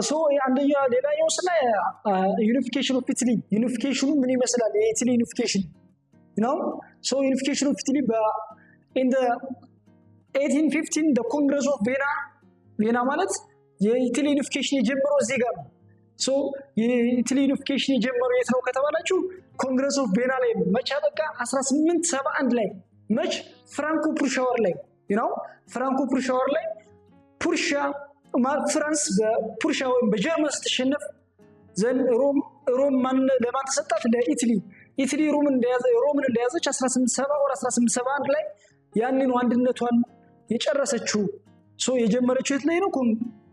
ሶ አንደኛ ሌላኛው ስለ ዩኒፊኬሽን ኦፍ ኢታሊ ዩኒፊኬሽኑ ምን ይመስላል የኢታሊ ዩኒፊኬሽን so unification of Italy in the 1815 the Congress of Vienna ማለት የኢታሊ ዩኒፊኬሽን የጀመረው እዚህ ጋር ነው so የኢታሊ ዩኒፊኬሽን የጀመረው የት ነው ከተባላችሁ ኮንግረስ ኦፍ ቪየና ላይ መቼ በቃ 1871 ላይ መች ፍራንኮ ፕሩሻወር ላይ ፍራንኮ ፕሩሻወር ላይ ፍራንስ በፑርሻ ወይም በጀርመን ስትሸነፍ ዘን ሮም ለማን ተሰጣት ለኢታሊ ሮምን እንደያዘች 1870 or 1871 ላይ ያንን አንድነቷን የጨረሰችው ሶ የጀመረችው የት ላይ ነው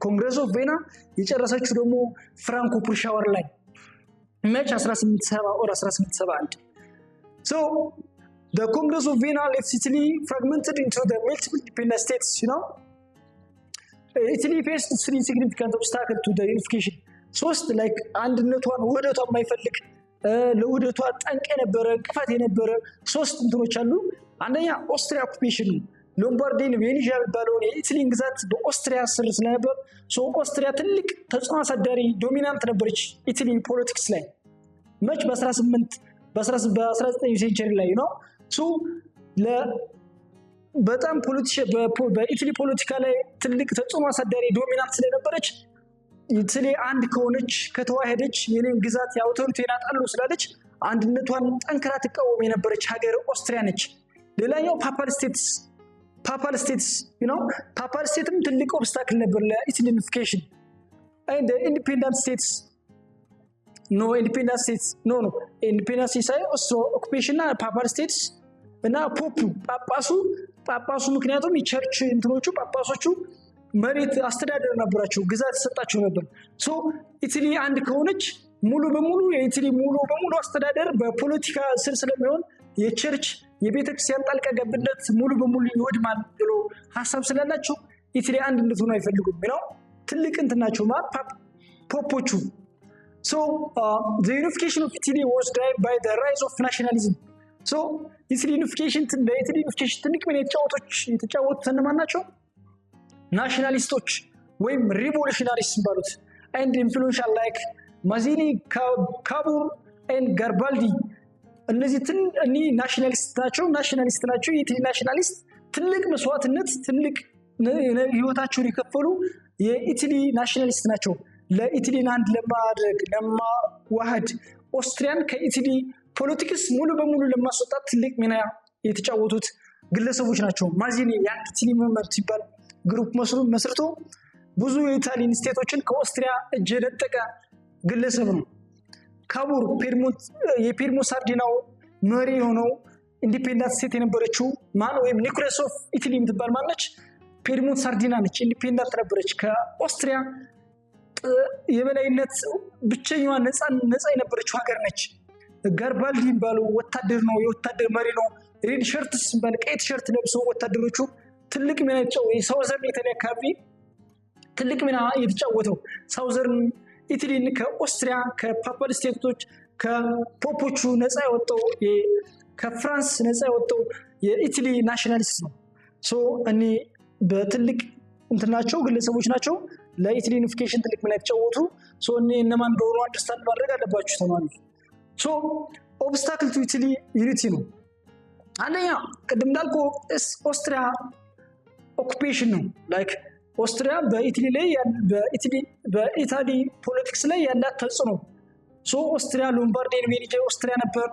ኮንግረስ ኦፍ ቪየና የጨረሰችው ደግሞ ፍራንኮ ፕሩሻወር ላይ መች 1870 or 1871 so the Congress of Vienna left Italy fragmented into the multiple independent states Italy faced three significant obstacles to the unification ሶስት like አንድነቷን ወደቷን ማይፈልግ ለውደቷ ጠንቅ የነበረ እንቅፋት የነበረ ሶስት እንትኖች አሉ አንደኛ ኦስትሪያ ኦኩፔሽን ሎምባርዲን ቬኔዚያ ባሎኒ ኢታሊ ግዛት በኦስትሪያ ስር ስለነበር ሶ ኦስትሪያ ትልቅ ተጽዕኖ አሳዳሪ ዶሚናንት ነበረች ኢታሊ ፖለቲክስ ላይ መች በ19 ሴንቸሪ ላይ ሶ በጣም በኢታሊ ፖለቲካ ላይ ትልቅ ተጽዕኖ አሳዳሪ ዶሚናንት ስለነበረች ኢታሊ አንድ ከሆነች ከተዋሃደች የኔን ግዛት ያውተሩት አጣሉ ስላለች አንድነቷን ጠንክራ ተቃወም የነበረች ሀገር ኦስትሪያ ነች ሌላኛው ፓፓል ስቴትስ ፓፓል ስቴትም ትልቅ ኦብስታክል ነበር ለኢታሊ ዩኒፊኬሽን and independent states independent states also occupation ፓፓል ስቴትስ እና ጳጳሱ ምክንያቱም የቸርች እንትኖቹ ጳጳሶቹ መሬት አስተዳደር ነበራቸው ግዛት ተሰጣቸው ነበር ሶ ኢታሊ አንድ ከሆነች ሙሉ በሙሉ የኢታሊ ሙሉ በሙሉ አስተዳደር በፖለቲካ ስር ስለሚሆን የቸርች የቤተክርስቲያን ጣልቃ ገብነት ሙሉ በሙሉ ይወድማል ብሎ ሐሳብ ስላላቸው ኢታሊ አንድ እንድትሆን አይፈልጉም ትልቅ እንትናቸው ፖፖቹ so the unification of Italy was driven by the rise of nationalism so Italy unification ትልቅ ምን የተጫወቱት እነማን ናቸው ናሽናሊስቶች ወይም ሪቮሉሽናሪስት ባሉት and influential like ማዚኒ ካቡር and ጋርባልዲ እነዚህ ናሽናሊስት ናቸው የኢታሊ ናሽናሊስት ትልቅ መስዋዕትነት ትልቅ ህይወታቸውን የከፈሉ የኢታሊ ናሽናሊስት ናቸው ለኢታሊን አንድ ለማድረግ ለማዋሃድ ኦስትሪያን ከኢታሊ ፖለቲክስ ሙሉ በሙሉ ለማስወጣት ትልቅ ሚና የተጫወቱት ግለሰቦች ናቸው ማዚኒ የኢታሊ ሞመንት ሲባል ግሩፕ መስርቶ ብዙ የኢታሊያን ስቴቶችን ከኦስትሪያ እጅ የነጠቀ ግለሰብ ነው ካቡር የፔርሞ ሳርዲናው መሪ ሆነው ኢንዲፔንደንት ስቴት የነበረችው ማን ወይም ኒኮላስ ኦፍ ኢታሊ የምትባል ማነች ፔርሞ ሳርዲና ነች ኢንዲፔንደንት ነበረች ከኦስትሪያ የበላይነት ብቸኛዋ ነፃ የነበረችው ሀገር ነች ጋርባልዲ ባሉ ወታደር ነው የወታደር መሪ ነው ሬድ ሸርትስ ባለ ቀይ ቲሸርት ለብሰው ወታደሮቹ ትልቅ ሚና የተጫወተው ሳውዘርን ኢታሊ አካባቢ ትልቅ ሚና የተጫወተው ሳውዘርን ኢታሊን ከኦስትሪያ ከፓፓል ስቴቶች ከፖፖቹ ነፃ ያወጣው ከፍራንስ ነፃ ያወጣው የኢታሊ ናሽናሊስት ነው ሶ እኔ በትልቅ እንትናቸው ግለሰቦች ናቸው ለኢታሊ ዩኒፊኬሽን ትልቅ ሚና የተጫወቱ ሶ እነማን እንደሆኑ አንደርስታንድ ማድረግ አለባችሁ ተማሪዎች ሶ ኦብስታክል ቱ ኢታሊ ዩኒቲ ነው አንደኛ ቅድም እንዳልኩ ኦስትሪያ ኦኩፔሽን ነው ላይክ ኦስትሪያ በኢታሊ ላይ በኢታሊ ፖለቲክስ ላይ ያላት ተጽዕኖ ሶ ኦስትሪያ ሎምባርዲን ቬኔዚያ ኦስትሪያ ነበር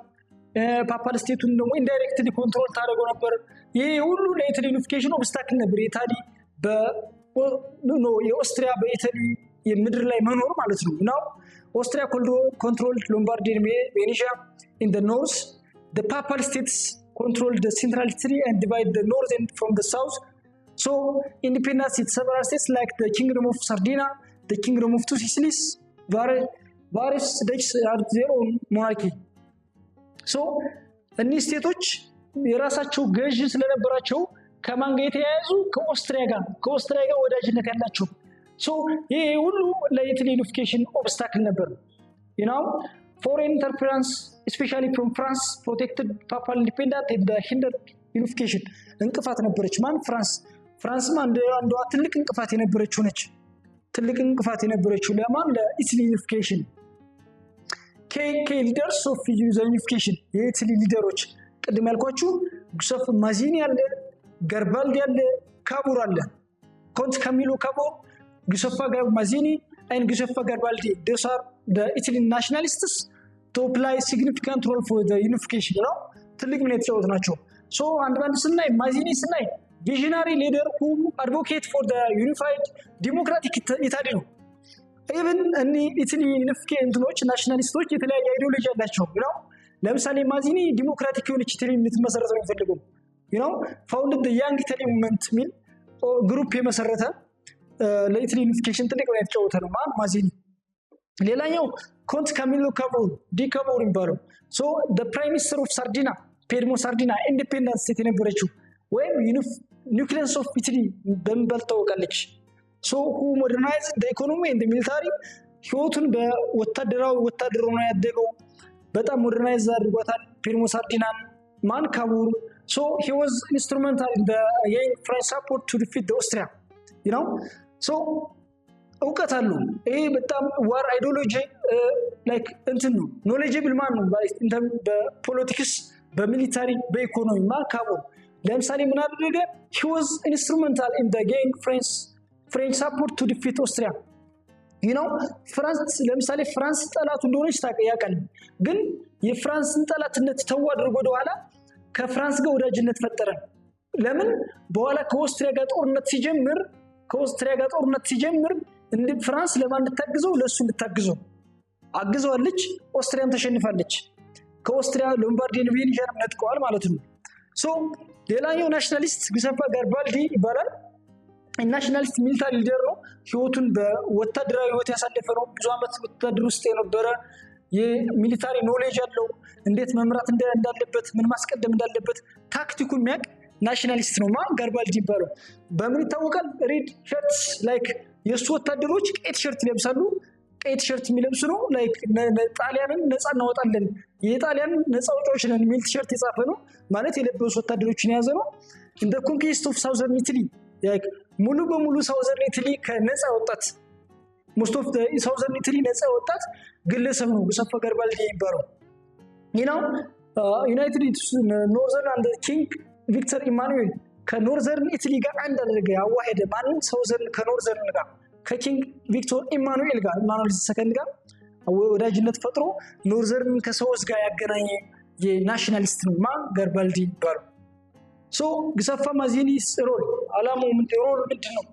ፓፓል ስቴቱን ደግሞ ኢንዳይሬክትሊ ኮንትሮል ታደርገው ነበር ይሄ ሁሉ ለኢታሊ ዩኒፊኬሽን ኦብስታክል ነበር ኢታሊ የኦስትሪያ በኢታሊ የምድር ላይ መኖር ማለት ነው now Austria controlled Lombardy and Venetia in the north the papal states controlled the central Italy and divided the northern from the south so independent several states like the kingdom of Sardinia the kingdom of Two Sicilies various states are their own monarchy so እነዚህ ስቴቶች የራሳቸው ገዥ ስለነበራቸው ከማን ጋር የተያያዙ ከኦስትሪያ ጋር ወዳጅነት ያላቸው so ይሄ ሁሉ ለኢታሊ ዩኒፊኬሽን ኦብስታክል ነበር foreign interference especially from France protected papal independence and the hindered unification እንቅፋት ነበረች ማን ፍራንስ አንዷ ትልቅ እንቅፋት የነበረችው ነች ትልቅ እንቅፋት የነበረችው ለማን ለኢትሊ ዩኒፊኬሽን ሊደርስ ኦፍ ዩኒፊኬሽን የኢትሊ ሊደሮች ቅድም ያልኳችሁ ጉሰፍ ማዚኒ አለ ጋርባልዲ አለ ካቡር አለ ኮንት ካሚሎ ካቡር ጉሰፋ ማዚኒ and Giuseppe Garibaldi, those are the Italian nationalists to play significant role for the unification, ትልቅ ሚና የተጫወቱ ናቸው። so አንድ ስናይ ማዚኒ ስናይ visionary leader who advocate for the unified democratic Italy ነው። even እኒ ኢታሊ ዩኒፊኬሽኖች ናሽናሊስቶች የተለያየ አይዲዮሎጂ አላቸው ለምሳሌ ማዚኒ ዲሞክራቲክ የሆነች ኢታሊ እንድትመሰረት ነው የሚፈልገው founded the young Italy movement ሚል ግሩፕ የመሰረተ ለኢታሊ ዩኒፊኬሽን ትልቅ ሚና የተጫወተ ነው ማዚኒ። ሌላኛው ኮንት ካሚሎ ካቡር ይባላል። so the prime minister of Sardinia ፔድሞ ሳርዲና ኢንዲፔንደንት ስቴት የነበረችው ወይም ኒውክሊየስ ኦፍ ኢታሊ በመባል ታወቃለች። so who modernized the economy and the military ህይወቱን ወታደር ነው ያደገው በጣም ሞደርናይዝ አድርጓታል ፔድሞ ሳርዲናን ማን ካቡር so he was instrumental in the French support to defeat the Austria so እውቀት አለው ይሄ በጣም ዋር አይዲዮሎጂ ላይክ እንትን ነው ኖሌጅብል ማን ነው በፖለቲክስ በሚሊታሪ በኢኮኖሚ ካቡር ለምሳሌ ምን አደረገ he was instrumental in the French support to defeat Austria ፍራንስ ለምሳሌ ፍራንስ ጠላቱ እንደሆነች ያውቃል ግን የፍራንስን ጠላትነት ተው አድርጎ ወደኋላ ከፍራንስ ጋር ወዳጅነት ፈጠረ ለምን በኋላ ከኦስትሪያ ጋር ጦርነት ሲጀምር እንደ ፍራንስ ለማን እንድታግዘው ለሱ እንድታግዘው አግዘዋለች ኦስትሪያም ተሸንፋለች ከኦስትሪያ ሎምባርዲን ቬኔዚያን ነጥቀዋል ማለት ነው so ሌላኛው ናሽናሊስት ጉሰፋ ጋሪባልዲ ይባላል ናሽናሊስት ሚሊታሪ ሊደር ነው ህይወቱን በወታደራዊ ህይወት ያሳለፈ ነው ብዙ አመት ወታደር ውስጥ የነበረ የሚሊታሪ ኖሌጅ አለው እንዴት መምራት እንዳለበት ምን ማስቀደም እንዳለበት ታክቲኩን የሚያውቅ ናሽናሊስት ነው ጋሪባልዲ ይባላል በምን ይታወቃል ሬድ ሸርትስ ላይክ የሱ ወታደሮች ቀይ ቲሸርት ይለብሳሉ ቀይ ቲሸርት የሚለብሱ ነው ላይክ ጣሊያንን ነፃ እናወጣለን የጣሊያን ነፃ አውጪዎች ነን የሚል ቲሸርት የጻፈ ነው ማለት የለበሱ ወታደሮችን ያዘ ነው in the conquest of southern Italy like ሙሉ በሙሉ ሳውዘርን ኢታሊ ከነፃ ወጣት most of the southern Italy ነፃ ወጣት ግለሰብ ነው ጉሰፋ ጋሪባልዲ ይባላል ዩናይትድ ኖርዘርን አንድ ኪንግ ቪክተር ኢማኑኤል ከኖርዘርን ኢታሊ ጋር አንድ አደረገ ያዋሄደ ማንን ሳውዘርን ከኖርዘርን ጋር ከኪንግ ቪክተር ኢማኑኤል ጋር ኢማኑኤል ሰከንድ ጋር ወዳጅነት ፈጥሮ ኖርዘርን ከሳውዝ ጋር ያገናኘ የናሽናሊስት ነው ጋሪባልዲ ይባላል so ጉሰፋ ማዚኒ's role አላማው ምንድነው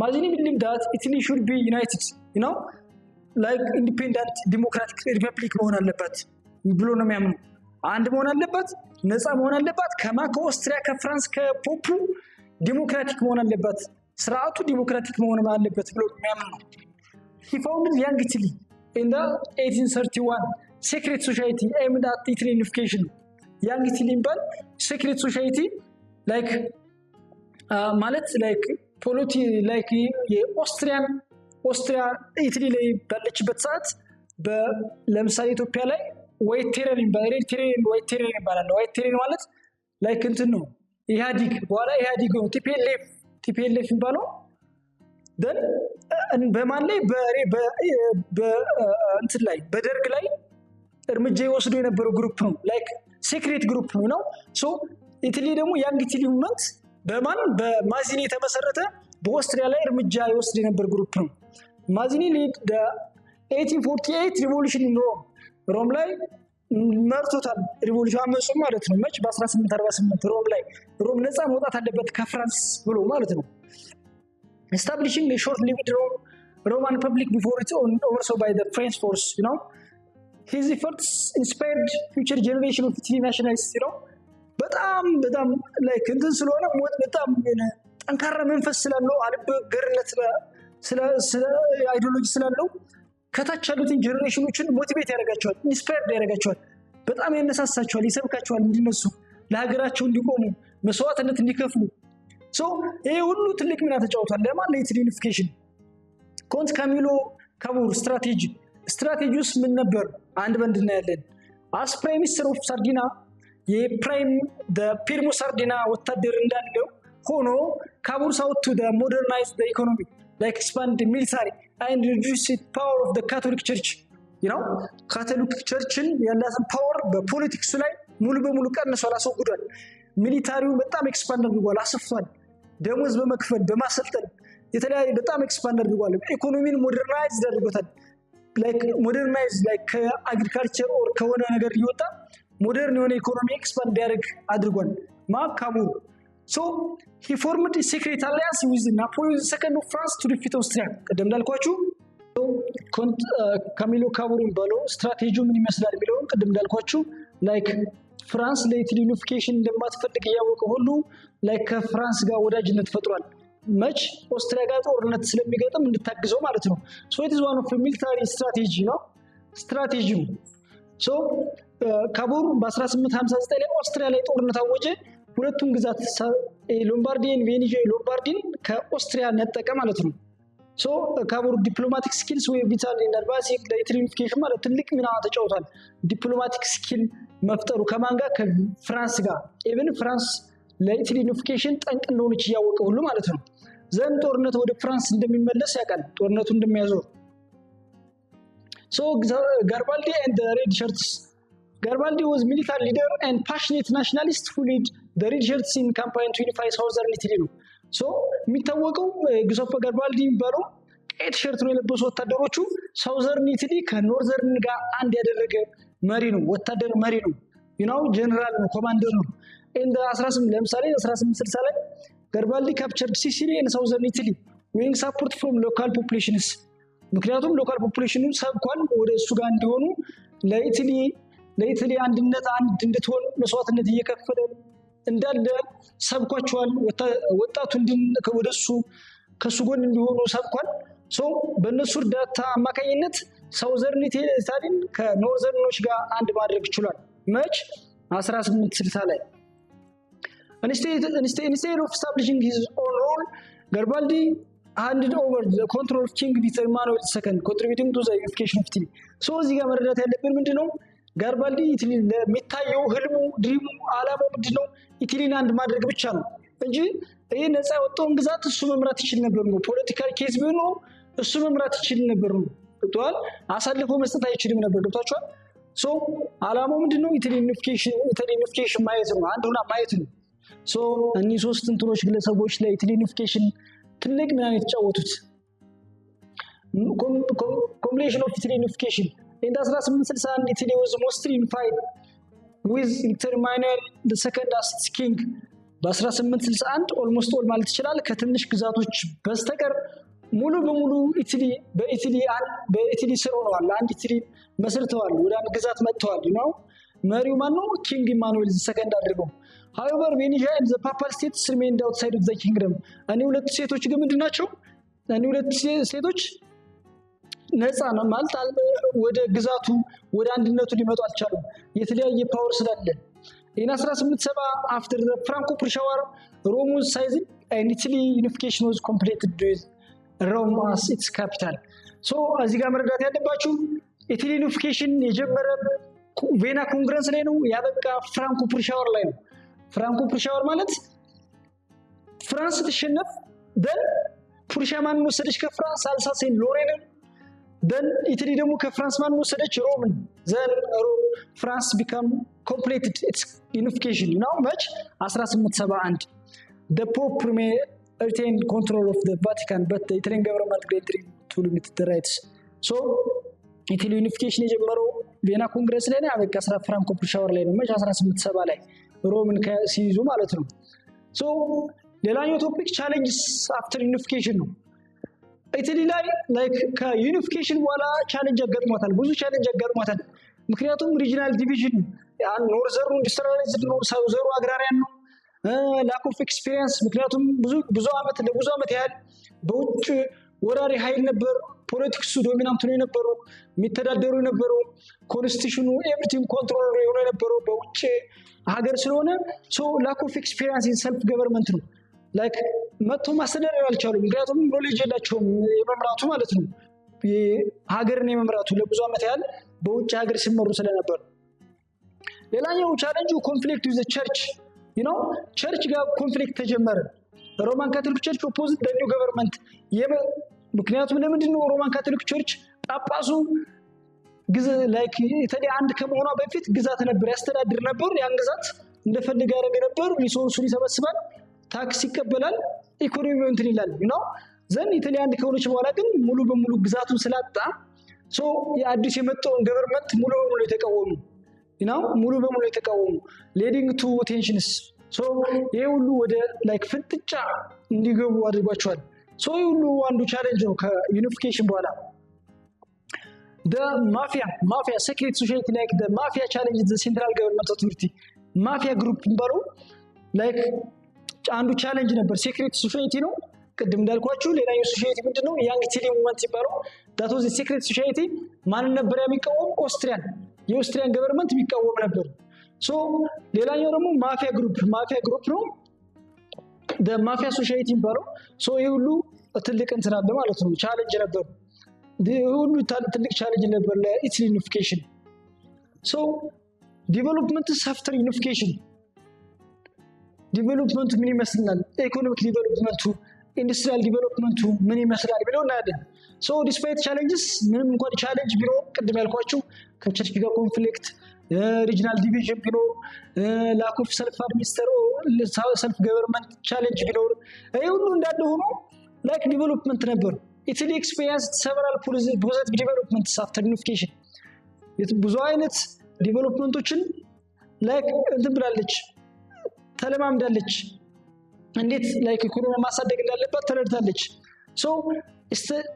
ማዚኒ believed that Italy should be united like independent democratic republic መሆን አለበት ብሎ ነው የሚያምነው አንድ መሆን አለበት ነፃ መሆን አለበት ከኦስትሪያ ከፍራንስ ከፖፑ ዲሞክራቲክ መሆን አለበት ስርዓቱ ዲሞክራቲክ መሆን አለበት ብሎ የሚያምነው he founded young Italy in the 1831 secret society aimed at Italy unification young Italy ይባል secret society like ማለት like like ኦስትሪያ ኢታሊ ላይ ባለችበት ሰዓት ለምሳሌ ኢትዮጵያ ላይ ዋይት ቴረር ይባላል ዋይት ቴረር ማለት ላይክ እንትን ነው ኢህአዲግ በኋላ ኢህአዲግ ነው ቲፒኤልኤፍ ይባላል then በማን ላይ እንትን ላይ በደርግ ላይ እርምጃ ይወስዱ የነበረው ግሩፕ ነው ላይክ ሴክሬት ግሩፕ ነው so ኢታሊ ደግሞ ያንግ ኢታሊ ሙቭመንት በማዚኒ የተመሰረተ በኦስትሪያ ላይ እርምጃ ይወስድ የነበረ ግሩፕ ነው ማዚኒ lead the 1848 revolution in ሮም ላይ መርቶታል ሪቮሉሽን አመጹ ማለት ነው መች በ1848 ሮም ነፃ መውጣት አለበት ከፍራንስ ብሎ ማለት ነው establishing the short-lived Roman Republic before its own overthrow by the French force his efforts inspired future generation of Italy nationalists በጣም like እንትን ስለሆነ በጣም ጠንካራ መንፈስ ስላለው አልበገርነት ስለ አይዲዮሎጂ ስላለው ከታች ያሉትን ጀነሬሽኖችን ሞቲቬት ያደርጋቸዋል ኢንስፓየርድ ያደርጋቸዋል በጣም ያነሳሳቸዋል ይሰብካቸዋል እንዲነሱ ለሀገራቸው እንዲቆሙ መስዋዕትነት እንዲከፍሉ so ይሄ ሁሉ ትልቅ ሚና ተጫውቷል ለማን ለኢታሊ ዩኒፊኬሽን ኮንት ካሚሎ ካቡር ስትራቴጂውስ ምን ነበር አንድ በእንድና ያለን as prime minister of Sardinia ፔድሞ ሳርዲና ወታደር እንዳለው ሆኖ ካቡር sought to modernize the economy like expand the military and reduce the power of the Catholic Church. ካቶሊክ ቸርችን ያላትን ፓወር በፖለቲክሱ ላይ ሙሉ በሙሉ ቀንሷል፣ አስወግዷል። ሚሊታሪው በጣም ኤክስፓንድ አድርጓል፣ አስፍቷል። ደሞዝ በመክፈል በማሰልጠን የተለያየ በጣም ኤክስፓንድ አድርጓል። ኢኮኖሚን ሞደርናይዝ አድርጎታል። ላይክ ሞደርናይዝ ላይክ ከአግሪካልቸር ኦር ከሆነ ነገር ይወጣ ሞደርን የሆነ ኢኮኖሚ ኤክስፓንድ ያደርግ አድርጓል። ካሙሩ so he formed a secret alliance with Napoleon II of France to defeat Austria። ቀደም እንዳልኳችሁ ካሚሎ ካሙሩ ባለው ስትራቴጂው ምን ይመስላል ቢለው ቀደም እንዳልኳችሁ ላይክ ፍራንስ ለኢትሊ ዩኒፊኬሽን እንደማትፈልግ ያወቀ ሁሉ ላይክ ከፍራንስ ጋር ወዳጅነት ፈጥሯል። መች ኦስትሪያ ጋር ጦርነት ስለሚገጥም እንድታግዘው ማለት ነው። so it is one of a military strategy ነው ስትራቴጂው። so ካሙሩ በ1859 ላይ ኦስትሪያ ላይ ጦርነት አወጀ። ሁለቱም ግዛት ሎምባርዲን ቬኔዚያ ሎምባርዲን ከኦስትሪያ ነጠቀ ማለት ነው። so ካሙሩ ዲፕሎማቲክ ስኪልስ ወይ ቪታል ኢንደርባሲክ ለኢትሊ ዩኒፊኬሽን ማለት ትልቅ ሚና ተጫውቷል። ዲፕሎማቲክ ስኪል መፍጠሩ ከማን ጋር ከፍራንስ ጋር ኢቭን ፍራንስ ለኢትሊ ዩኒፊኬሽን ጠንቅ እንደሆነች ያወቀ ሁሉ ማለት ነው። ዘን ጦርነቱ ወደ ፍራንስ እንደሚመለስ ያውቃል፣ ጦርነቱ እንደሚያዞር። so Garibaldi and the Red Shirts. Garibaldi was military leader and passionate nationalist who led the Red Shirts in campaign to unify southern Italy ነው። so የሚታወቀው ጊዩሴፔ ጋሪባልዲ የሚባለው ቀይ ቲሸርት ነው የለበሱ ወታደሮቹ ሳውዘርን ኢታሊ ከኖርዘርን ጋር አንድ ያደረገ መሪ ነው፣ ወታደር መሪ ነው። ጀነራል ነው፣ ኮማንደር ነው። ለምሳሌ 1860 ላይ ጋሪባልዲ ካፕቸርድ ሲሲሊ and southern Italy winning support from local populations። ምክንያቱም ሎካል ፖፑሌሽኑ ሰብኳል ወደ እሱ ጋር እንዲሆኑ ለኢታሊ አንድነት አንድ እንድትሆን መስዋዕትነት እየከፈለ እንዳለ ሰብኳቸዋል። ወጣቱ ወደሱ ከሱ ጎን እንዲሆኑ ሰብኳል። so በእነሱ እርዳታ አማካኝነት ሳውዘርን ኢታሊን ከኖርዘርኖች ጋር አንድ ማድረግ ይችላል። መች 1860 ላይ instead of establishing his own role, Garibaldi handed over the control of King Victor Emmanuel II, contributing to the unification of Italy. so እዚህ ጋር መረዳት ያለብን ምንድነው ጋሪባልዲ ኢታሊ ለሚታየው ህልሙ ድሪሙ አላማው ምንድነው ኢታሊን አንድ ማድረግ ብቻ ነው እንጂ ይሄ ነፃ ያወጣውን ግዛት እሱ መምራት ይችል ነበር ነው። ፖለቲካል ኬዝ ቢሆን ነው እሱ መምራት ይችል ነበር ነው። ገብቷል? አሳልፎ መስጠት አይችልም ነበር። ገብቷችኋል? so አላማው ምንድነው ኢታሊ ዩኒፊኬሽን ማየት ነው፣ አንድ ሆና ማየት ነው። so እነዚህ ሶስት እንትኖች ግለሰቦች ለኢታሊ ዩኒፊኬሽን ትልቅ ሚና የተጫወቱት። completion of Italy unification in 1861 Italy was mostly unified with Victor Emmanuel II as king። በ1861 ኦልሞስት ኦል ማለት ይችላል ከትንሽ ግዛቶች በስተቀር ሙሉ በሙሉ በኢታሊ ስር ሆነዋል። አንድ ኢታሊ መስርተዋል፣ ወደ አንድ ግዛት መጥተዋል። መሪው ማነው? ኪንግ ኢማኑኤል II አድርገው። however Venetia and the Papal States remained outside of the kingdom። ሁለት ሴቶች ግን ምንድናቸው? ሁለት ሴቶች ነፃ ነው ማለት ወደ ግዛቱ ወደ አንድነቱ ሊመጡ አልቻሉም፣ የተለያየ ፓወር ስላለ። in 1870 after the Franco-Prussian War, Rome was seized and Italy unification was completed with Rome as its capital። so እዚህ ጋር መረዳት ያለባችሁ ኢታሊ ዩኒፊኬሽን የጀመረ ቬና ኮንግረስ ላይ ነው፣ ያበቃ ፍራንኮ-ፕሩሺያ ዋር ላይ ነው። ፍራንኮ-ፕሩሺያ ዋር ማለት ፍራንስ ተሸነፍ ደን ፕሩሺያ ማን ወሰደች ከፍራንስ? አልሳሴን ሎሬንን። ደን ኢታሊ ደግሞ ከፍራንስ ማን ወሰደች? ሮምን። ዘን ፍራንስ become completed its unification መች 1871 the pope retained control of the Vatican but the Italian government granted to limit the rights። so ኢታሊ ዩኒፊኬሽን የጀመረው ቬና ኮንግረስ ላይ ነው፣ ያበቃ ፍራንኮ-ፕሩሺያ ዋር ላይ ነው መች 1870 ላይ ሮምን ሲይዙ ማለት ነው። so ሌላኛው ቶፒክ ቻሌንጅስ አፍተር ዩኒፊኬሽን ነው። ኢታሊ ላይ ላይክ ከዩኒፊኬሽን በኋላ ቻሌንጅ አጋጥሟታል፣ ብዙ ቻሌንጅ አጋጥሟታል። ምክንያቱም ሪጂናል ዲቪዥን ኖርዘሩ ኢንዱስትሪያላይዝድ ነው፣ ሳውዘሩ አግራሪያን ነው። ላክ ኦፍ ኤክስፒሪየንስ፣ ምክንያቱም ለብዙ ዓመት ያህል በውጭ ወራሪ ኃይል ነበር ፖለቲክሱ ዶሚናንት ነው የነበረው፣ የሚተዳደሩ የነበረው ኮንስቲቱሽኑ ኤቭሪቲንግ ኮንትሮል የሆነ የነበረው በውጭ ሀገር ስለሆነ ሶ ላክ ኦፍ ኤክስፒሪየንስ ኢን ሰልፍ ገቨርንመንት ነው። ላይክ መጥቶ ማስተዳደር አልቻሉም፣ ምክንያቱም ኖሌጅ የላቸውም የመምራቱ ማለት ነው። ሀገርን የመምራቱ ለብዙ ዓመት ያህል በውጭ ሀገር ሲመሩ ስለነበር። ሌላኛው ቻሌንጁ ኮንፍሊክት ዊዝ ቸርች ቸርች ጋር ኮንፍሊክት ተጀመረ። ሮማን ካቶሊክ ቸርች ኦፖዝድ ኒው ገቨርንመንት ምክንያቱም ለምንድን ነው ሮማን ካቶሊክ ቸርች ጳጳሱ ላይክ ኢታሊ አንድ ከመሆኗ በፊት ግዛት ነበር ያስተዳድር ነበር። ያን ግዛት እንደፈለገ ያደርግ ነበር። ሪሶርሱን ይሰበስባል፣ ታክስ ይቀበላል፣ ኢኮኖሚው እንትን ይላል ነው። ዘን ኢታሊ አንድ ከሆነች በኋላ ግን ሙሉ በሙሉ ግዛቱን ስላጣ የአዲስ የመጣውን ገቨርንመንት ሙሉ በሙሉ የተቃወሙ ነው። ሙሉ በሙሉ የተቃወሙ ሌዲንግ ቱ ቴንሽንስ ይሄ ሁሉ ወደ ላይክ ፍጥጫ እንዲገቡ አድርጓቸዋል። ይሄ ሁሉ አንዱ ቻሌንጅ ነው ከዩኒፊኬሽን በኋላ። the mafia secret society like the mafia challenge the central government authority mafia group ባለው ላይክ አንዱ ቻሌንጅ ነበር። ሴክሬት ሶሳይቲ ነው ቅድም እንዳልኳችሁ። ሌላኛው ሶሳይቲ ምንድነው? ያንግ ቲሊ ሙቭመንት ይባላል። that was the secret society ማን ነበር የሚቃወም? የኦስትሪያን ገቨርንመንት የሚቃወም ነበር። ሌላኛው ደግሞ ማፊያ ግሩፕ ነው the mafia society ይባላል። ይሄ ሁሉ ትልቅ እንትን አለ ማለት ነው። ቻሌንጅ ነበር። ሁሉ ትልቅ ቻሌንጅ ነበር ለኢትሊ ዩኒፊኬሽን። ዲቨሎፕመንትስ አፍተር ዩኒፊኬሽን ዲቨሎፕመንቱ ምን ይመስላል? ኢኮኖሚክ ዲቨሎፕመንቱ፣ ኢንዱስትሪያል ዲቨሎፕመንቱ ምን ይመስላል ብለው እናያለን። ዲስፓይት ቻሌንጅስ ምንም እንኳን ቻሌንጅ ቢኖር ቅድም ያልኳችሁ ከቸርች ጋር ኮንፍሊክት፣ ሪጂናል ዲቪዥን ቢኖር፣ ላክ ኦፍ ሰልፍ አድሚኒስተር ሰልፍ ገቨርንመንት ቻሌንጅ ቢኖር፣ ይሄ ሁሉ እንዳለ ሆኖ ላይክ ዲቨሎፕመንት ነበር። ኢታሊ ኤክስፔሪየንስድ ሰቨራል ፖዚቲቭ ዲቨሎፕመንትስ አፍተር ዩኒፊኬሽን። ብዙ አይነት ዲቨሎፕመንቶችን ላይክ እንትን ብላለች፣ ተለማምዳለች። እንዴት ላይክ ኢኮኖሚ ማሳደግ እንዳለባት ተረድታለች።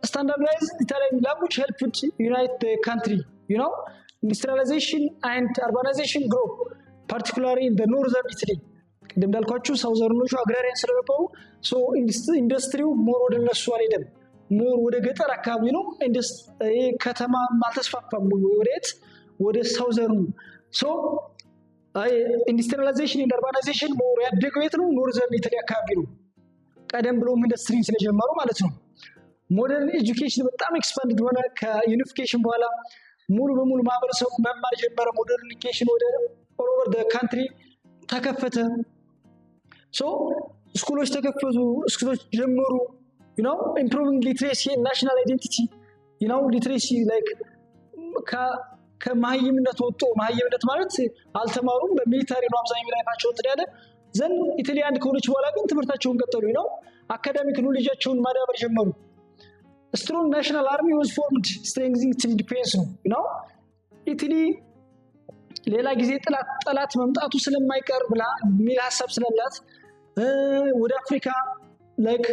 ስታንዳርዳይዝ ኢታሊያን ላንጉዌጅ ሄልፕድ ዩናይት ዘ ካንትሪ ኢንዱስትሪያላይዜሽን ኤንድ አርባናይዜሽን ግሮ ፓርቲኩላርሊ ኢን ዘ ኖርዘርን ኢታሊ። ቅድም እንዳልኳችሁ ሳውዘርኖቹ አግራሪያን ስለነበሩ ኢንዱስትሪው ሞር ወደ እነሱ አልሄደም፣ ሞር ወደ ገጠር አካባቢ ነው። ይሄ ከተማ አልተስፋፋም። ወደ ሳውዘርኑ ኢንዱስትሪያላይዜሽን ኤንድ አርባናይዜሽን ሞር ያደገው የት ነው? ኖርዘርን ኢታሊ አካባቢ ነው። ቀደም ብሎም ኢንዱስትሪ ስለጀመሩ ማለት ነው። ሞደርን ኤጁኬሽን በጣም ኤክስፓንድ ሆነ ከዩኒፊኬሽን በኋላ። ሙሉ በሙሉ ማህበረሰቡ መማር ጀመረ። ሞደርን ኤጁኬሽን ወደ ኦል ኦቨር ዘ ካንትሪ ተከፈተ። ስኩሎች ተከፈቱ፣ ስኩሎች ጀመሩ። ኢምፕሩቪንግ ሊትሬሲ ናሽናል አይዴንቲቲ ሊትሬሲ ላይክ ከመሀይምነት ወጥቶ፣ መሀይምነት ማለት አልተማሩም፣ በሚሊታሪ ነው አብዛኛው ላይፋቸው እንትን ያለ ዘንድ ኢታሊ አንድ ከሆነች በኋላ ግን ትምህርታቸውን ቀጠሉ። አካዳሚክ ኖሌጃቸውን ማዳበር ጀመሩ። ስትሮንግ ናሽናል አርሚ ዋዝ ፎርምድ ስትሬንግዚንግ ኢትስ ዲፌንስ ነው። ኢታሊ ሌላ ጊዜ ጠላት መምጣቱ ስለማይቀር ብላ የሚል ሀሳብ ስላላት ወደ አፍሪካ ላይክ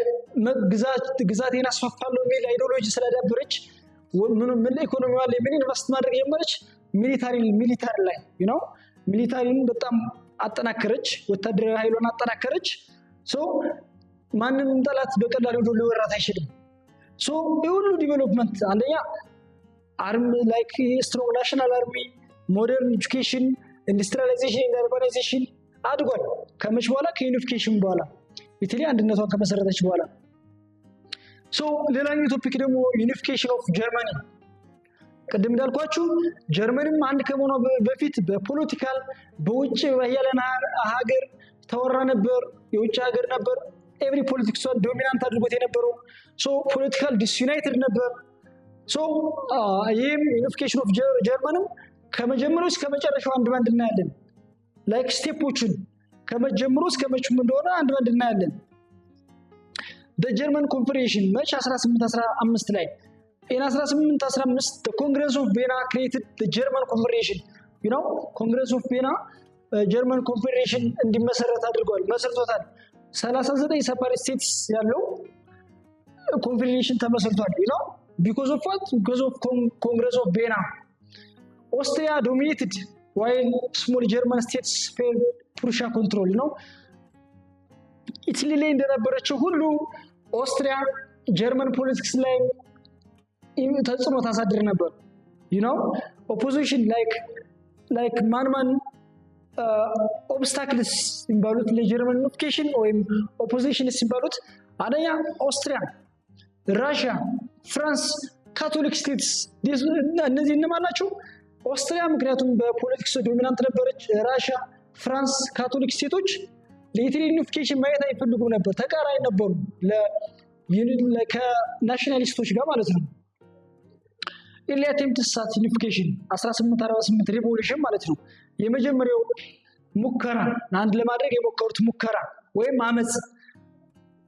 ግዛቴን አስፋፋለሁ የሚል አይዲዮሎጂ ስላዳበረች ምን ኢኮኖሚዋ ላይ ምን ኢንቨስት ማድረግ ጀመረች? ሚሊታሪ ላይ ሚሊታሪን በጣም አጠናከረች፣ ወታደራዊ ኃይሏን አጠናከረች። ማንም ጠላት በቀላሉ ሊወራት አይችልም። የሁሉ ዲቨሎፕመንት አንደኛ አርም ላይክ ስትሮንግ ናሽናል አርሚ፣ ሞደርን ኤጁኬሽን፣ ኢንዱስትሪያላይዜሽን እና አርባናይዜሽን አድጓል። ከመች በኋላ? ከዩኒፊኬሽን በኋላ ኢታሊ አንድነቷን ከመሰረተች በኋላ። ሌላኛው ቶፒክ ደግሞ ዩኒፊኬሽን ኦፍ ጀርመኒ። ቅድም እንዳልኳችሁ ጀርመንም አንድ ከመሆኗ በፊት በፖለቲካል በውጭ በያለን ሀገር ተወራ ነበር፣ የውጭ ሀገር ነበር። ኤቭሪ ፖለቲክስ ዶሚናንት አድርጎት የነበረው ፖለቲካል ዲስዩናይትድ ነበር። ይህም ዩኒፊኬሽን ኦፍ ጀርመንም ከመጀመሪያው እስከ መጨረሻው አንድ ባንድ እናያለን። ላይክ ስቴፖችን ከመጀመሩ እስከ መቼም እንደሆነ አንድ ባንድ እናያለን። በጀርመን ኮንፈሬሽን መች 1815 ላይ in 1815 the Congress of Vienna created the German Confederation. Congress of Vienna ጀርመን ኮንፌዴሬሽን እንዲመሰረት አድርጓል፣ መስርቶታል። 39 ሰፓሬት ስቴትስ ያለው ኮንፌዴሬሽን ተመስርቷል። because of what? Because of Congress of Vienna. Austria dominated while small German states failed Prussia control. ኢታሊ ላይ እንደነበረችው ሁሉ ኦስትሪያ ጀርመን ፖለቲክስ ላይ ተጽዕኖ ታሳድር ነበር። ኦፖዚሽን ላይክ ማን ኦብስታክልስ ሲባሉት ለጀርመን ዩኒፊኬሽን ወይም ኦፖዚሽን ሲባሉት አንደኛ ኦስትሪያ፣ ራሽያ፣ ፍራንስ፣ ካቶሊክ ስቴትስ። እነዚህ እነማን ናቸው? ኦስትሪያ ምክንያቱም በፖለቲክስ ዶሚናንት ነበረች። ራሽያ፣ ፍራንስ፣ ካቶሊክ ስቴቶች ለኢታሊ ዩኒፊኬሽን ማየት አይፈልጉም ነበር፣ ተቃራኒ ነበሩ ከናሽናሊስቶች ጋር ማለት ነው። early attempts at unification 1848 ሪቮሉሽን ማለት ነው። የመጀመሪያው ሙከራ አንድ ለማድረግ የሞከሩት ሙከራ ወይም አመጽ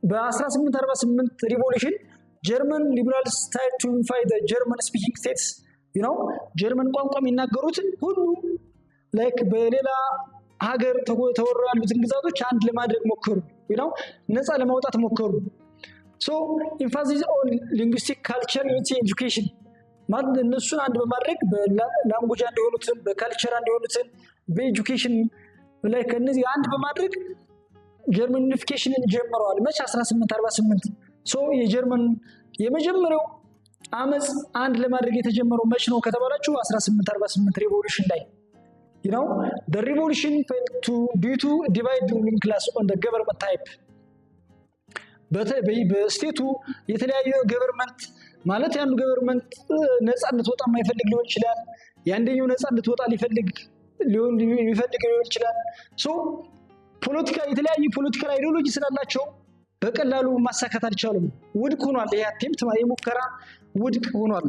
በ1848 ሪቮሉሽን ጀርመን ሊበራልስ tried to unify the German speaking states ጀርመን ቋንቋ የሚናገሩትን ሁሉ በሌላ ሀገር ተወሩ ያሉትን ግዛቶች አንድ ለማድረግ ሞከሩ ነፃ ለማውጣት ሞከሩ። so emphasis on linguistic culture unity education ማለት እነሱን አንድ በማድረግ በላንጉጅ አንድ የሆኑትን በካልቸር አንድ የሆኑትን በኤጁኬሽን ከነዚህ አንድ በማድረግ ጀርመን ዩኒፊኬሽንን ጀምረዋል። መቼ 1848 so የጀርመን የመጀመሪያው አመጽ አንድ ለማድረግ የተጀመረው መቼ ነው ከተባላችሁ 1848 ሪቮሉሽን ላይ the revolution failed due to divide the ruling class on the government type በስቴቱ የተለያዩ ገቨርንመንት ማለት ያንዱ ገቨርንመንት ነፃነት ወጣ የማይፈልግ ሊሆን ይችላል። ያንደኛው ነፃነት ወጣ ሊፈልግ ሊሆን ይችላል። so ፖለቲካ የተለያዩ ፖለቲካል አይዲዮሎጂ ስላላቸው በቀላሉ ማሳካት አልቻሉም። ውድቅ ሆኗል። ይሄ አቴምፕት የሙከራ ውድቅ ሆኗል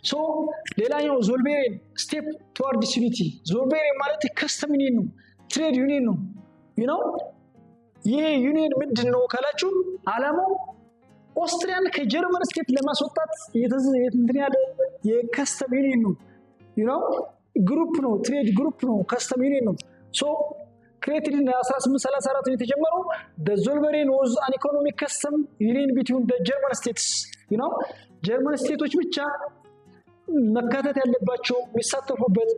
so ሌላኛው ዞልቤሪን ስቴፕ towards unity ዞልቤሪን ማለት ከስተም ዩኒየን ነው፣ ትሬድ ዩኒየን ነው ይሄ ዩኒየን ምንድነው ካላችሁ አላማው ኦስትሪያን ከጀርመን ስቴት ለማስወጣት እንትን ያለ የከስተም ዩኒየን ነው ግሩፕ ነው፣ ትሬድ ግሩፕ ነው፣ ከስተም ዩኒየን ነው so created in 1834 ነው የተጀመረው። the Zollverein was an economic custom union between the German states ጀርመን ስቴቶች ብቻ መካተት ያለባቸው የሚሳተፉበት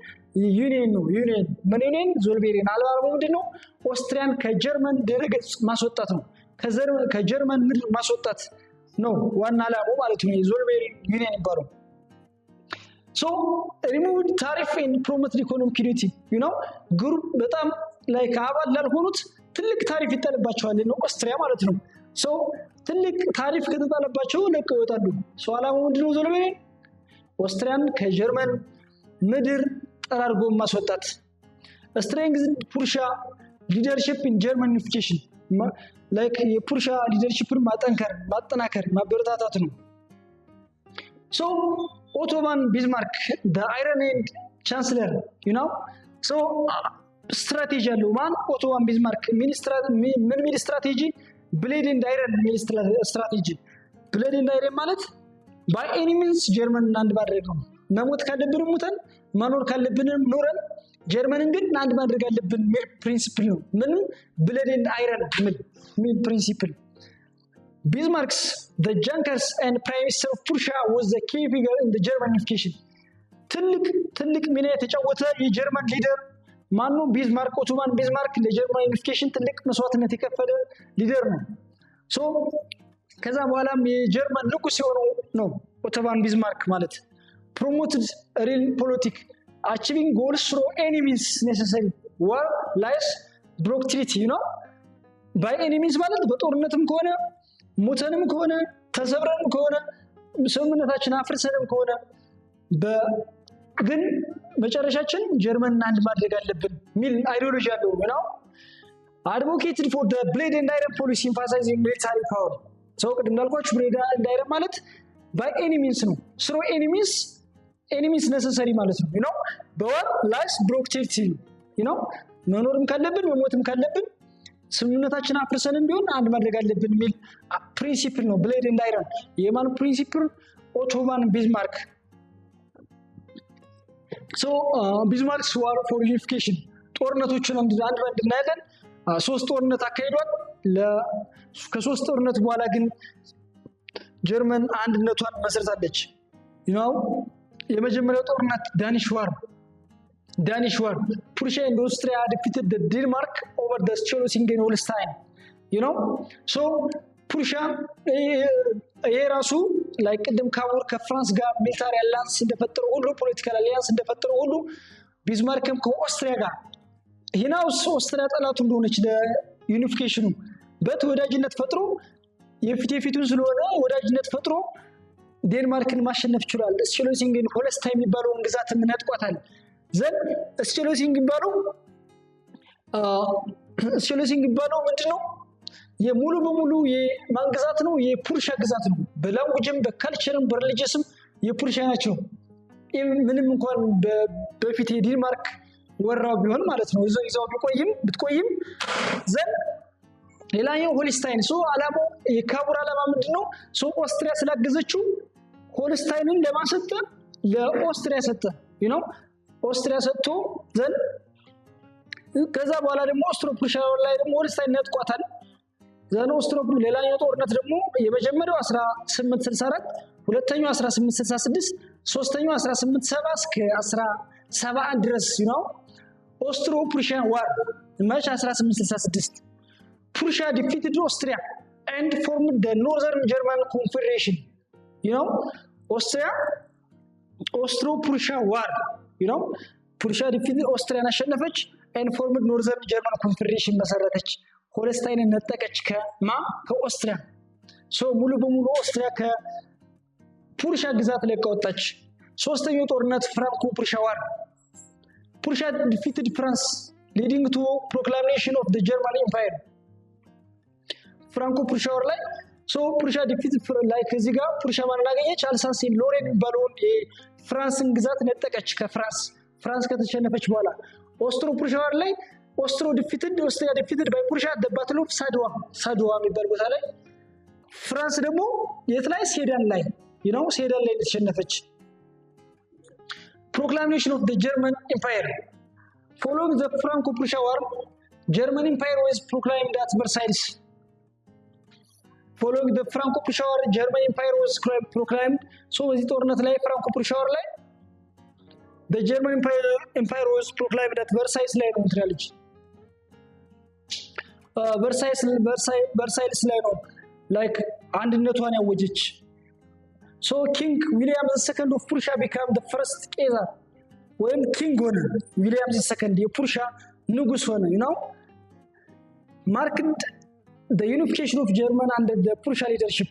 ዩኒየን ነው። ዩኒየን ዞልቤሪን አላማው ምንድነው? ኦስትሪያን ከጀርመን ድረገጽ ማስወጣት ነው፣ ከጀርመን ምድር ማስወጣት ነው ዋና አላማው ማለት ነው። ዞልቤሪን ዩኒየን ይባላል። so remove tariff and promote economic unity ግሩፕ በጣም አባል ላልሆኑት ትልቅ ታሪፍ ይጣልባቸዋል ነው ኦስትሪያ ማለት ነው። so ትልቅ ታሪፍ ከተጣለባቸው ለቀው ይወጣሉ። so አላማው ምንድነው? ዞልቤሪን ኦስትሪያን ከጀርመን ምድር ጠራርጎ ማስወጣት። strengthen ፑርሻ ሊደርሺፕ ኢን ጀርመን ዩኒፊኬሽን የፑርሻ ሊደርሺፕን ማጠናከር ማበረታታት ነው። so ኦቶማን ቢዝማርክ the iron hand chancellor so ስትራቴጂ አለው ማን ኦቶማን ቢዝማርክ ምን ስትራቴጂ ብሌድ ኤንድ አይረን ስትራቴጂ። ብሌድ ኤንድ አይረን ማለት by any means ጀርመን አንድ ማድረግ ነው። መሞት ካለብን ሞተን መኖር ካለብን ኖረን ጀርመንን ግን አንድ ማድረግ አለብን ሚል ፕሪንሲፕል ነው። ምን ብሌድ ኤንድ አይረን ሚል ፕሪንሲፕል። Bismarck's the Junkers and Prime Minister of Prussia was the key figure in the German unification ትልቅ ሚና የተጫወተ የጀርመን ሊደር ማኑ ቢዝማርክ ኦቶማን ቢዝማርክ ለጀርመን ዩኒፊኬሽን ትልቅ መስዋዕትነት የከፈለ ሊደር ነው። so ከዛ በኋላም የጀርመን ንጉስ የሆነው ነው ኦቶማን ቢዝማርክ ማለት promoted real politics achieving goals through any means necessary war lies broke treaty by any means ማለት በጦርነትም ከሆነ ሞተንም ከሆነ ተሰብረንም ከሆነ ሰውነታችን አፍርሰንም ከሆነ ግን መጨረሻችን ጀርመን አንድ ማድረግ አለብን ሚል አይዲዮሎጂ አለው advocated for the blade and iron policy emphasizing military power so ቅድም እንዳልኳችሁ blade and iron ማለት by any means ነው through any means necessary ማለት ነው በወር ላይስ ብሮክ treaty መኖርም ካለብን መሞትም ካለብን ስምምነታችን አፍርሰንም ቢሆን አንድ ማድረግ አለብን ሚል ፕሪንሲፕል ነው ብሌድ ኤንድ አይረን። የማን ፕሪንሲፕል? ኦቶማን ቢዝማርክ። so ቢዝማርክስ ዋር ፎር ዩኒፊኬሽን ጦርነቶችን አንድ ባንድ እናያለን። 3 ጦርነት አካሂዷል። ከ3 ጦርነት በኋላ ግን ጀርመን አንድነቷን መስርታለች። የመጀመሪያው ጦርነት ዳኒሽ ዋር ፕሩሺያ and Austria defeated the Denmark over the Schleswig Holstein so ፕሩሺያ የራሱ ቅድም ካወር ከፍራንስ ጋር ሚሊታሪ አላያንስ እንደፈጠረው ሁሉ ፖለቲካል አላያንስ እንደፈጠረው ሁሉ ቢዝማርክም ከኦስትሪያ ጋር ኦስትሪያ ጠላቱ እንደሆነች ለዩኒፊኬሽኑ በተወዳጅነት ፈጥሮ የፊቱን ስለሆነ ወዳጅነት ፈጥሮ ዴንማርክን ማሸነፍ ይችላል። ስቼሎሲንግ ሆልስታይን የሚባለውን ግዛትም ነጥቋታል። ዘን ስቼሎሲንግ የሚባለው ምንድነው? የሙሉ በሙሉ የማን ግዛት ነው? የፑርሻ ግዛት ነው። በላንጉጅም በካልቸርም በሪሊጂየስም የፑርሻ ናቸው። ምንም እንኳን በፊት የዲንማርክ ወራው ቢሆን ማለት ነው ይዘው ብትቆይም ዘን ሌላኛው ሆልስታይን አላማው የካቡር አላማ ምንድነው? ኦስትሪያ ስላገዘችው ሆልስታይንን ለማሰጠ ለኦስትሪያ ሰጠ ኦስትሪያ ሰጥቶ ዘን ከዛ በኋላ ደግሞ ኦስትሮ ፕሩሻ ላይ ደግሞ ሆልስታይን ነጥቋታል። ዘን ኦስትሮ ሌላኛው ጦርነት ደግሞ የመጀመሪያው 1864 ሁለተኛው 1866 ሶስተኛው 1870 እስከ 17 ድረስ ኦስትሮ ፕሩሺያን ዋር ማርች 1866 Prussia defeated Austria and formed the Northern German Confederation. Austro-Prussia War. Prussia defeated Austria አሸነፈች and formed Northern German Confederation መሰረተች። ሆልስታይንን ነጠቀች ከኦስትሪያ። ሙሉ በሙሉ ኦስትሪያ ከፑርሺያ ግዛት ለቃ ወጣች። ሶስተኛው ጦርነት ፍራንኮ ፕሩሺያ ዋር። Prussia defeated France leading to proclamation of the German Empire. ፍራንኮ ፕሩሺያ ዋር ላይ ፕሩሺያ ዲፊት ላይ ከዚህ ጋር ፕሩሺያ ማንን አገኘች? አልሳሲን ሎሬን የሚባለውን የፍራንስን ግዛት ነጠቀች ፍራንስ ከተሸነፈች በኋላ። ኦስትሮ ፕሩሺያ ዋር ላይ ኦስትሪያ ዲፊትድ ባይ ፕሩሺያ at the battle of ሳድዋ የሚባል ቦታ ላይ ፍራንስ ደግሞ የት ላይ? ሴዳን ላይ ተሸነፈች። Proclamation of the German Empire. Following the Franco-Prussia War, German Empire was proclaimed at Versailles. Following the Franco-Prussia War, German Empire was proclaimed. በዚህ ጦርነት ላይ ፍራንኮ-ፕሩሺያ ዋር ላይ the German Empire was proclaimed at Versailles ላይ ነው ትላለች። Versailles ላይ ነው like አንድነቷን ያወጀች። King William II of Prussia became the first ቄዛር ወይም ኪንግ ሆነ። ዊሊያም II የፕሩሺያ ንጉስ ሆነ። marked the unification of German under the Prussia leadership.